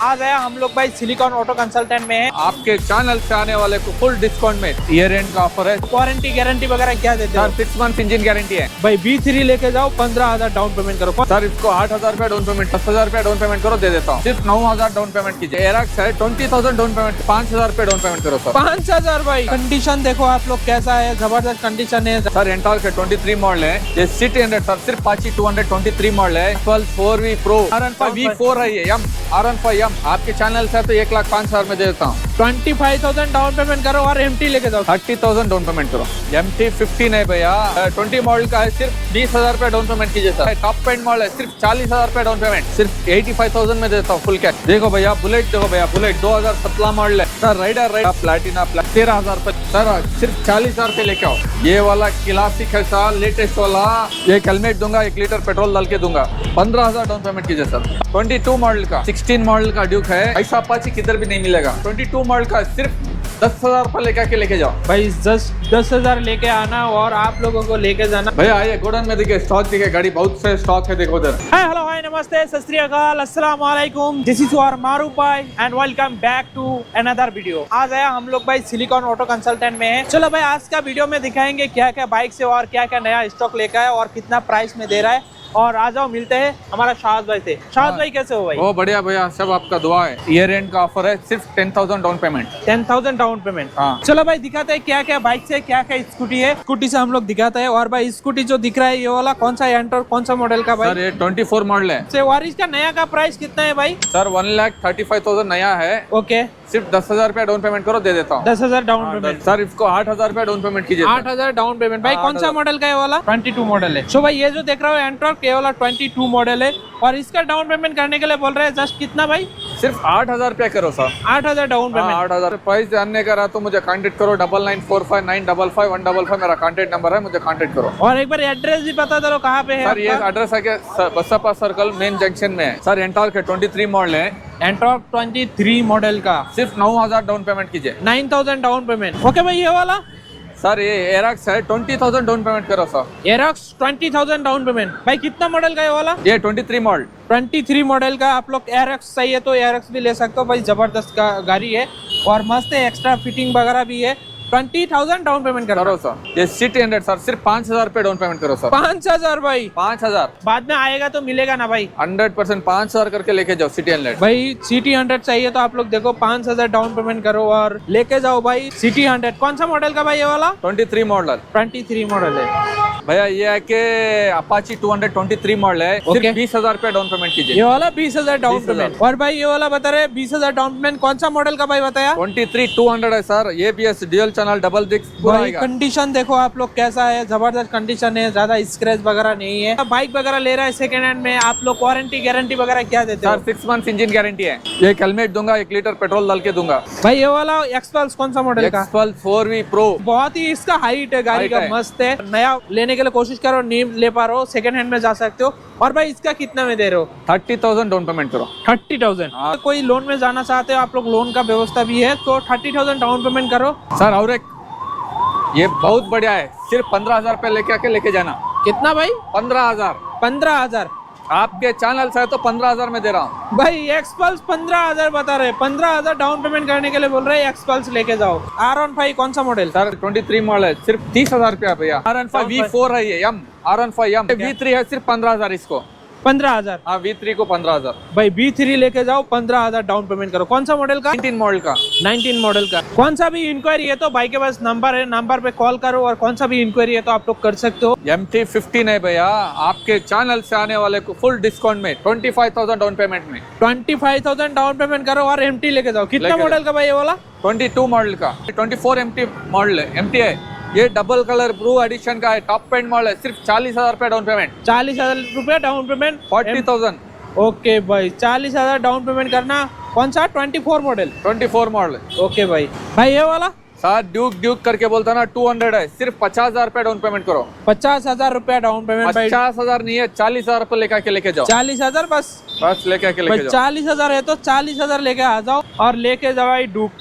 आज है हम लोग भाई सिलिकॉन ऑटो कंसल्टेंट में है। आपके चैनल से आने वाले को फुल डिस्काउंट में ईयर एंड का ऑफर है। वारंटी गारंटी वगैरह क्या देते हो? सर 6 मंथ इंजन गारंटी है। भाई B3 लेके जाओ, 15,000 डाउन पेमेंट करो। सर इसको 8,000 रुपया डाउन पेमेंट, 10,000 रुपया डाउन पेमेंट करो, दे देता हूँ। सिर्फ 9,000 डाउन पेमेंट कीजिए। एरक्स है 20,000 डाउन पेमेंट, 5,000 रुपया डाउन पेमेंट करो सर। 5,000 भाई। कंडीशन देखो आप लोग कैसा है, जबरदस्त कंडीशन है। सर एंटॉर्क है 23 मॉडल है। ये सिटी 100 सर सिर्फ Apache 223 मॉडल है। 12 4V Pro R15 V4 है। ये R15 आपके चैनल से तो 1,05,000 में दे देता हूँ। 25,000 डाउन पेमेंट करो और MT लेके जाओ। 30,000 डाउन पेमेंट करो। MT 15 है भैया, 20 मॉडल का है। सिर्फ 20,000 रुपया डाउन पेमेंट कीजिए सर। टॉप एंड मॉडल है, सिर्फ 40,000 रुपया डाउन पेमेंट, सिर्फ 85,000 में देता हूँ फुल कैश। देखो भैया बुलेट, देखो भैया बुलेट 2017 मॉडल है सर। राइडर प्लेटिना 13,000 रुपये सर, सिर्फ 40,000 रुपये लेके आओ। ये वाला क्लासिक है सर, लेटेस्ट वाला। एक हेलमेट दूंगा, 1 लीटर पेट्रोल डाल के दूंगा। 15,000 डाउन पेमेंट कीजिए सर। 22 मॉडल का 16 मॉडल का ड्यूक है। ऐसा अपाची किधर भी नहीं मिलेगा। 22 मॉडल का सिर्फ 10,000 रुपये लेके जाओ भाई। 10,000 लेके आना और आप लोगों को लेके जाना। भैया आइए गोडाउन में देखिए, स्टॉक दिखे, गाड़ी बहुत से स्टॉक है, देखो उधर। हाय हेलो हाय नमस्ते सत श्री अकाल अस्सलाम वालेकुम। दिस इज योर मारूफ भाई and welcome back to another video. आज है हम लोग भाई सिलिकॉन ऑटो कंसल्टेंट में है। चलो भाई आज का वीडियो में दिखाएंगे क्या क्या बाइक से और क्या क्या नया स्टॉक लेकर है और कितना प्राइस में दे रहा है। और आ जाओ मिलते हैं हमारा शाहद भाई से। शाहद भाई कैसे हो भाई? वो बढ़िया भैया, सब आपका दुआ है। ईयर एंड का ऑफर है, सिर्फ 10,000 डाउन पेमेंट। 10,000 down payment. हाँ। चलो भाई दिखाते हैं क्या क्या बाइक से क्या क्या स्कूटी है। स्कूटी से हम लोग दिखाते हैं। और भाई स्कूटी जो दिख रहा है ये वाला कौन सा एंटर, कौन सा मॉडल का भाई? सर ये 24 मॉडल है। और इसका नया का प्राइस कितना है भाई? सर 1,35,000 नया है। ओके, सिर्फ 10,000 रुपया डाउन पेमेंट करो, दे देता हूँ। 10,000 डाउन पेमेंट। सर इसको 8,000 रुपया डाउन पेमेंट कीजिए। 8,000 डाउन पेमेंट। भाई हाँ, कौन सा 8,000 मॉडल का है वाला? 22 मॉडल है। सो भाई ये जो देख रहा हो एंट्रॉक ये वाला 22 मॉडल है। और इसका डाउन पेमेंट करने के लिए बोल रहे हैं जस्ट कितना भाई? सिर्फ 8,000 रुपया करो सर। 8,000 down payment. 8,000 प्राइस जानने का रहा तो मुझे कांटेक्ट करो। 9945955155 मेरा कांटेक्ट नंबर है, मुझे कांटेक्ट करो। और एक बार एड्रेस भी बता दो कहाँ पे है सर ये एड्रेस है कि बसपा सर्कल मेन जंक्शन में है। सर एंटॉर्क है 23 मॉडल है। एंट्रॉक 23 मॉडल का सिर्फ 9,000 डाउन पेमेंट कीजिए। 9,000 डाउन पेमेंट। ओके भाई ये वाला सर ये एरक्स है 20,000 डाउन पेमेंट करो सर। एरॉक्स 20,000 down payment. भाई कितना मॉडल का है वाला? ये 23 मॉडल। 23 मॉडल का आप लोग एरॉक्स चाहिए तो एरॉक्स भी ले सकते हो भाई। जबरदस्त का गाड़ी है और मस्त है, एक्स्ट्रा फिटिंग वगैरह भी है। 20,000 डाउन पेमेंट करो सर। ये सिटी 100 सर, सिर्फ 5,000 रुपये डाउन पेमेंट करो सर। 5,000 भाई। 5,000 बाद में आएगा तो मिलेगा ना भाई? 100% 5,000 करके लेके जाओ सिटी 100। भाई सिटी 100 चाहिए तो आप लोग देखो 5,000 डाउन पेमेंट करो और लेके जाओ भाई सिटी 100। कौन सा मॉडल का भाई ये वाला? 23 मॉडल। 23 मॉडल है भैया ये है कि अपाची 223 मॉडल है। ओके। सिर्फ 20,000 रुपये डाउन पेमेंट कीजिए। ये वाला 20,000 डाउन 20,000। पेमेंट। और भाई ये वाला बता रहे 20,000 डाउन पेमेंट। कौन सा मॉडल का भाई बताया? 23 है sir. ABS dual channel double disc पूरा भाई आएगा। कंडीशन देखो आप लोग कैसा है, जबरदस्त कंडीशन है, ज्यादा स्क्रैच वगैरह नहीं है। बाइक वगैरह ले रहा है सेकंड हैंड में, आप लोग वारंटी गारंटी वगैरह क्या देते हो? सर 6 मंथ इंजन गारंटी है। एक हेलमेट दूंगा, 1 लीटर पेट्रोल डाल के दूंगा। भाई ये वाला एक्सपल्स कौन सा मॉडल का? XPulse 4V Pro। बहुत ही इसका हाइट है गाड़ी का, हाइट है। मस्त है। नया लेने के लिए कोशिश करो, नहीं ले पा रहे हो सेकंड हैंड में जा सकते हो। और भाई इसका कितना में दे रहे हो? 30,000 डाउन पेमेंट करो। 30,000। हाँ। कोई लोन में जाना चाहते हो आप लोग, लोन का व्यवस्था भी है तो 30,000 डाउन पेमेंट करो। सर और एक ये बहुत बढ़िया है, सिर्फ 15,000 रुपये लेके जाना। कितना भाई? 15,000 15,000। आपके चैनल से है तो 15,000 में दे रहा हूँ। भाई एक्सपल्स 15,000 बता रहे। 15,000 डाउन पेमेंट करने के लिए बोल रहे हैं, एक्सपल्स लेके जाओ। R15 कौन सा मॉडल? सर 23 मॉडल है, सिर्फ 30,000 रुपया भैया। R15 V4 है ये, R15 V3 है, सिर्फ 15,000 इसको। 15,000। हाँ V3 को 15,000। भाई B3 लेके जाओ, 15,000 डाउन पेमेंट करो। कौन सा मॉडल का? 19 मॉडल का। 19 मॉडल का। कौन सा भी इंक्वायरी है तो भाई के पास नंबर है, नंबर पे कॉल करो। और कौन सा भी इंक्वायरी है तो आप लोग कर सकते हो। MT 15 है भैया, आपके चैनल से आने वाले को फुल डिस्काउंट में 25,000 डाउन पेमेंट में। 25,000 डाउन पेमेंट करो और MT लेके जाओ। कितना लेके मॉडल का भाई ये वाला? 22 मॉडल का। 24 MT मॉडल है, MT है। ये डबल कलर ब्लू एडिशन का है, टॉप एंड मॉडल है। सिर्फ 40,000 रुपये डाउन पेमेंट। 40,000 रुपया डाउन पेमेंट। 40,000। ओके भाई 40,000 डाउन पेमेंट करना। कौन सा? 24 मॉडल। 24 मॉडल। ओके भाई। भाई ये वाला सर ड्यूक करके बोलता ना 200 है, सिर्फ 50,000 रुपये डाउन पेमेंट करो। 50,000 रुपया डाउन पेमेंट भाई। 50,000 नहीं है, 40,000 रुपये लेके जाओ। 40,000 बस लेके भाई। जाओ। 40,000 है तो 40,000 लेके आ जाओ और लेके जाओ भाई डूक।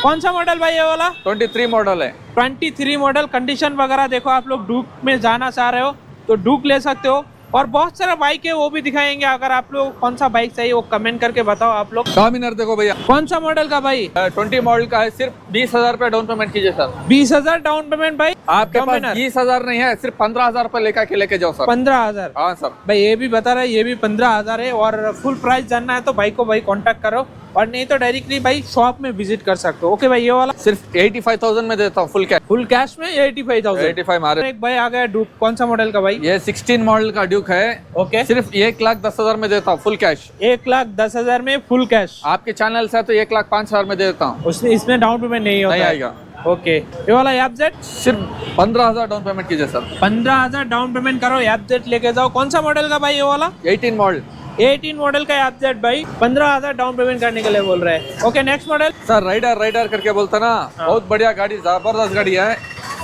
कौन सा मॉडल भाई ये वाला? 23 मॉडल है। 23 मॉडल। कंडीशन वगैरह देखो, आप लोग डूक में जाना चाह रहे हो तो डूक ले सकते हो। और बहुत सारा बाइक है वो भी दिखाएंगे। अगर आप लोग कौन सा बाइक चाहिए वो कमेंट करके बताओ आप लोग। डोमिनर देखो भैया, कौन सा मॉडल का भाई? 20 मॉडल का है, सिर्फ 20,000 रुपए डाउन पेमेंट कीजिए सर। 20,000 डाउन पेमेंट भाई? आपके पास Dominar। 20,000 नहीं है, सिर्फ 15,000 रुपए लेके जाओ सर। 15,000? हाँ सर। भाई ये भी बता रहा है, ये भी 15,000 है। और फुल प्राइस जानना है तो भाई को भाई कांटेक्ट करो, और नहीं तो डायरेक्टली भाई शॉप में विजिट कर सकते हो। ओके भाई, ये वाला सिर्फ 85,000 में देता हूँ फुल कैश। फुल कैश में 85,000? 85 मारे। एक भाई आ गया ड्यूक, कौन सा मॉडल का भाई? ये 16 मॉडल का ड्यूक है। ओके, सिर्फ 1,10,000 में देता हूँ फुल कैश। 1,10,000 में फुल कैश? आपके चैनल से तो 1,05,000 में दे देता हूँ। उसमें इसमें डाउन पेमेंट नहीं होता नहीं है? आएगा। ओके, ये वाला एफजेड सिर्फ 15,000 डाउन पेमेंट कीजिए सर। 15,000 डाउन पेमेंट करो, एफजेड लेके जाओ। कौन सा मॉडल का भाई ये वाला? 18 मॉडल। 18 मॉडल का एफजेड भाई 15,000 डाउन पेमेंट करने के लिए बोल रहे हैं। Okay, next model sir rider करके बोलता ना, बहुत बढ़िया गाड़ी, जबरदस्त गाड़ी है।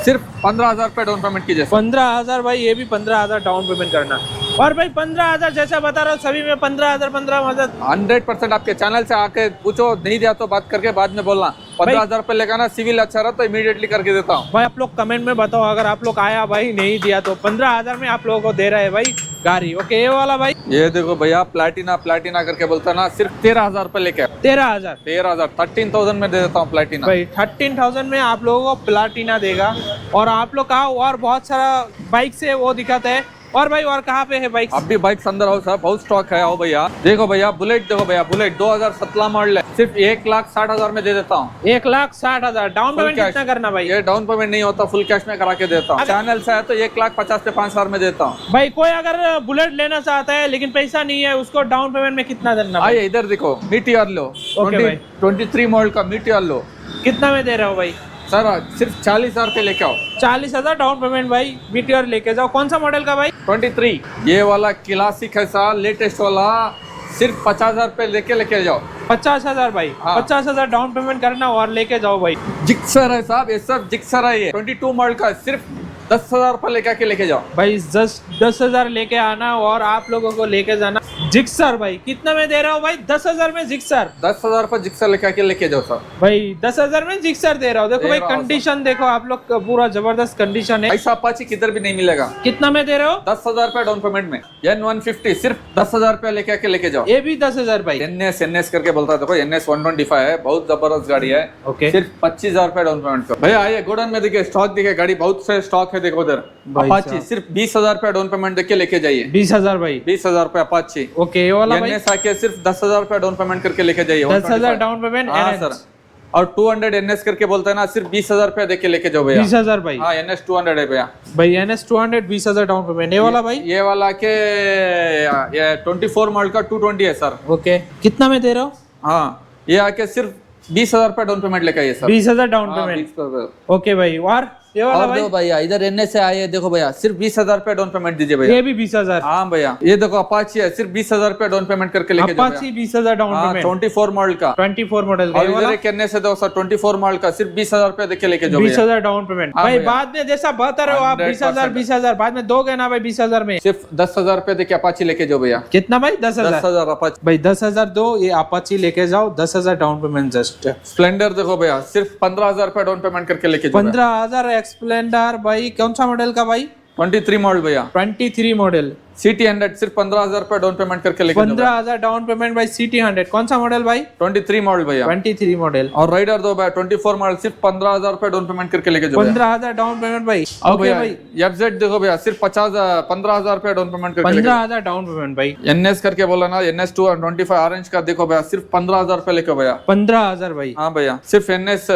सिर्फ 15,000 रुपए डाउन पेमेंट कीजिए। 15,000 भाई, ये भी 15,000 डाउन पेमेंट करना। और भाई 15,000 जैसा बता रहा हूँ सभी में 15,000 100% आपके चैनल से आके पूछो, नहीं दिया तो बात करके बाद में बोलना। 15,000 रुपए लेकर ना, सिविल अच्छा रहा तो इमीडिएटली करके देता हूँ। भाई आप लोग कमेंट में बताओ, अगर आप लोग आया भाई नहीं दिया तो 15,000 में आप लोगों को दे रहे हैं भाई गाड़ी। ओके, ये वाला भाई? ये देखो भैया, प्लाटिना करके बोलता ना, सिर्फ 13,000 रुपए लेके। 13,000? 13,000 में दे देता हूँ प्लाटिना भाई 13,000 में आप लोगों को प्लाटिना देगा। और आप लोग कहा और बहुत सारा बाइक से वो दिखाते हैं। और भाई और कहाँ पे है बाइक? अब भी बाइक अंदर आओ सर, बहुत स्टॉक है। आओ भैया, देखो भैया बुलेट, देखो भैया बुलेट 2017 मॉडल है, सिर्फ 1,60,000 में दे देता हूँ। 1,60,000 डाउन पेमेंट कितना करना भाई? ये डाउन पेमेंट नहीं होता, फुल कैश में करा के देता हूँ। चैनल से है तो 1,50,000 से 5,000 में देता हूँ। भाई कोई अगर बुलेट लेना चाहता है लेकिन पैसा नहीं है, उसको डाउन पेमेंट में कितना देना? आइए इधर देखो, मीटियर लो, 23 मॉडल का मीटियर लो। कितना में दे रहा हो भाई? सर सिर्फ 40,000 रुपए लेके आओ। 40,000 डाउन पेमेंट भाई, मीटियर लेके जाओ। कौन सा मॉडल का भाई? 23। ये वाला क्लासिक है सर, लेटेस्ट वाला, सिर्फ 50,000 रुपए लेके जाओ। 50,000 भाई? हाँ। 50,000 डाउन पेमेंट करना और लेके जाओ भाई। जिक्सर है साहब, ये सब जिक्सर है। ये 22 मॉडल का, सिर्फ 10,000 रुपए लेके जाओ भाई। 10,000 लेके आना और आप लोगों को लेके जाना। जिक्सर भाई कितना में दे रहा हो भाई? 10,000 में जिक्सर? 10,000 रुपए जिक्सर लेके जाओ सर। भाई 10,000 में जिक्सर दे रहा हो। देखो दे भाई रहा हूं कंडीशन देखो आप लोग का, पूरा जबरदस्त कंडीशन है। ऐसा अपाची किधर भी नहीं मिलेगा। कितना में दे रहे हो? 10,000 रुपए डाउन पेमेंट में। N150 सिर्फ 10,000 रुपए लेके जाओ। ये भी 10,000 भाई? NS करके बोलता है, देखो NS 125 है, बहुत जबरदस्त गाड़ी है। ओके, सिर्फ 25,000 रुपए डाउन पेमेंट करो। भैया आइए गोडाउन में देखिए, स्टॉक देखिए, गाड़ी बहुत से स्टॉक है। देखो उधर अपाची, सिर्फ 20,000 रुपए डाउन पेमेंट देके लेके जाइए। 20,000 भाई? 20,000 रुपए अपाची। ओके, ये वाला भाई? NS आके सिर्फ 10,000 रुपए डाउन पेमेंट करके लेके जाइए। 10,000 डाउन पेमेंट? हाँ सर। और 200 NS करके बोलता है ना, सिर्फ 20,000 रुपए देके लेके जाओ भैया। 20,000 भाई? हाँ, NS 200 है भैया। भाई NS 200 20,000 डाउन पेमेंट। ये वाला भाई? ये वाला के 24 मॉडल का 220 है सर। ओके, कितना में दे रहे हो? हाँ, ये आके सिर्फ 20,000 रुपए डाउन पेमेंट लेके आइए सर। 20,000 डाउन हाँ, पेमेंट? 20,000। ओके भाई, और ये वाला और भाई? देखो भैया, इधर NS से आइए, देखो भैया, सिर्फ 20,000 रुपए डाउन पेमेंट दीजिए भैया। ये भी 20,000? हाँ भैया, ये देखो अपाची है, सिर्फ 20,000 रुपए डाउन पेमेंट करके लेके जाओ। Apache 20,000 down payment? 24 मॉडल का। 24 मॉडल का? और इधर एक NS है दो सर, 24 मॉडल का, सिर्फ 20,000 रुपए देके लेके जाओ। 20,000 डाउन पेमेंट? हाँ भाई भैया। बाद में जैसा बता रहे हो आप 20,000 बाद में दोगे ना भाई 20,000 में? सिर्फ 10,000 रुपए देके अपाची लेके जाओ भैया। कितना भाई? 10,000? 10,000 अपाची। भाई 10,000 दो, ये अपाची लेके जाओ। 10,000 डाउन पेमेंट जस्ट। स्प्लेंडर देखो भैया, सिर्फ 15,000 रुपए डाउन पेमेंट करके लेके जाओ। 15,000 एक्सप्लेंडर भाई? कौन सा मॉडल का भाई? 23 मॉडल भैया। 23 मॉडल? CT 100 सिर्फ 15,000 रुपए डाउन पेमेंट करके लेके जाओ। 15,000 डाउन पेमेंट भाई। CT 100 कौन सा मॉडल भाई? 23 मॉडल भैया। 23 मॉडल। और राइडर दो भैया 24 मॉडल, सिर्फ 15,000 रुपए डाउन पेमेंट करके लेके जाओ। 15,000 डाउन पेमेंट भाई? और ओके भाई, FZ देखो भैया, सिर्फ 15,000 रुपए डाउन पेमेंट करके 15,000 डाउन पेमेंट भाई? NS करके बोला ना, NS 225 ऑरेंज का देखो भैया, सिर्फ 15,000 रुपए लेके भैया। 15,000 भाई? हाँ भैया, सिर्फ NS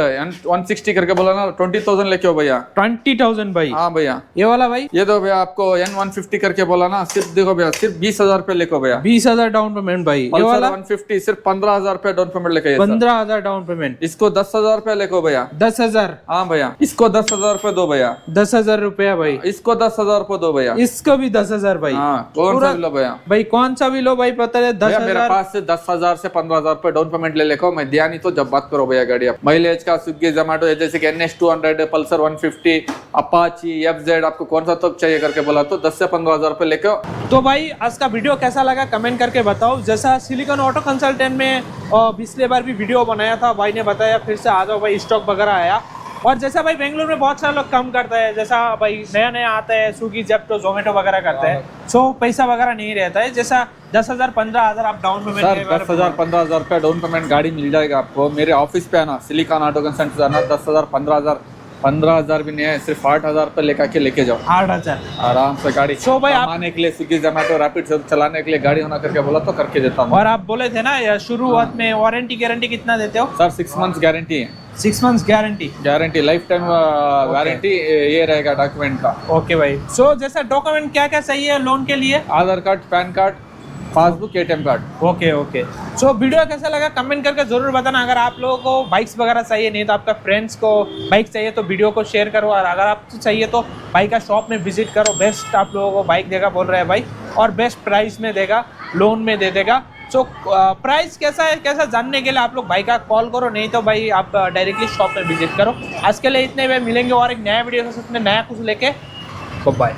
160 करके बोला ना, 20,000 लेके हो भैया। 20,000 भाई? हाँ भैया। ये वाला भाई? ये दो भैया, आपको N150 करके बोला ना, सिर्फ देखो भैया, सिर्फ 20,000 रुपए लेको भैया। 20,000 डाउन पेमेंट भाई? ये वाला? 150 सिर्फ 15,000 रुपए डाउन पेमेंट लेके आइए सर। 15,000 down payment? इसको 10,000 रुपए लेको भैया। 10,000? हाँ भैया, इसको 10,000 रुपए दो भैया। 10,000 रुपया भाई? इसको 10,000 रुपए दो भैया। इसको भी 10,000 भाई? हाँ, कौन सा लो भैया? भाई कौन सा भी लो भाई, पता है भैया मेरे 10,000? पास से 10,000 से 15,000 रुपए डाउन पेमेंट ले लेको, मैं दिया नहीं तो जब बात करो भैया गाड़ी। आप माइलेज का स्विगी जोमेटो जैसे कि NS 200, पल्सर 150, अपाची, FZ, आपको कौन सा तो चाहिए करके बोला तो 10 से 15,000 रुपए लेके। तो भाई आज का वीडियो कैसा लगा कमेंट करके बताओ। जैसा सिलिकॉन ऑटो कंसल्टेंट में पिछले बार भी वीडियो बनाया था, भाई ने बताया फिर से आ जाओ भाई, स्टॉक वगैरह आया। और जैसा भाई बेंगलुरु में बहुत सारे लोग कम करते हैं, जैसा भाई नया नया आता है, स्विगी, जेप्टो, जोमेटो वगैरह करते हैं, सो पैसा वगैरह नहीं रहता है, जैसा 10,000 15,000 आप डाउन पेमेंट सर 10,000 15,000 रुपया डाउन पेमेंट गाड़ी मिल जाएगा आपको। मेरे ऑफिस पे आना, सिलिकॉन ऑटो कंसल्टेंट आना, 10,000 15,000 भी नहीं है, सिर्फ 8,000 रुपये लेके जाओ 8,000। आराम से गाड़ी। So भाई आप- कमाने के लिए स्विगी जोमेटो रैपिड चलाने के लिए गाड़ी होना करके बोला तो करके देता हूँ। और आप बोले थे ना या शुरुआत में वारंटी गारंटी कितना देते हो? सर 6 मंथ्स गारंटी है, 6 months guarantee. Life time warranty ये रहेगा डॉक्यूमेंट का। ओके भाई। सो जैसा डॉक्यूमेंट क्या क्या चाहिए लोन के लिए? Aadhaar card, PAN card, passbook, ATM card. Okay. So video कैसा लगा कमेंट करके जरूर बताना। अगर आप लोगों को बाइक्स वगैरह चाहिए, नहीं तो आपका फ्रेंड्स को बाइक चाहिए तो वीडियो को शेयर करो, और अगर आपको चाहिए तो भाई का शॉप में विजिट करो। बेस्ट आप लोगों को बाइक देगा बोल रहे हैं भाई, और बेस्ट प्राइस में देगा, लोन में दे देगा। सो प्राइस कैसा है कैसा जानने के लिए आप लोग भाई का कॉल करो, नहीं तो भाई आप डायरेक्टली शॉप में विजिट करो। आज के लिए इतने में मिलेंगे और एक नया वीडियो के साथ में नया कुछ लेके। बाय।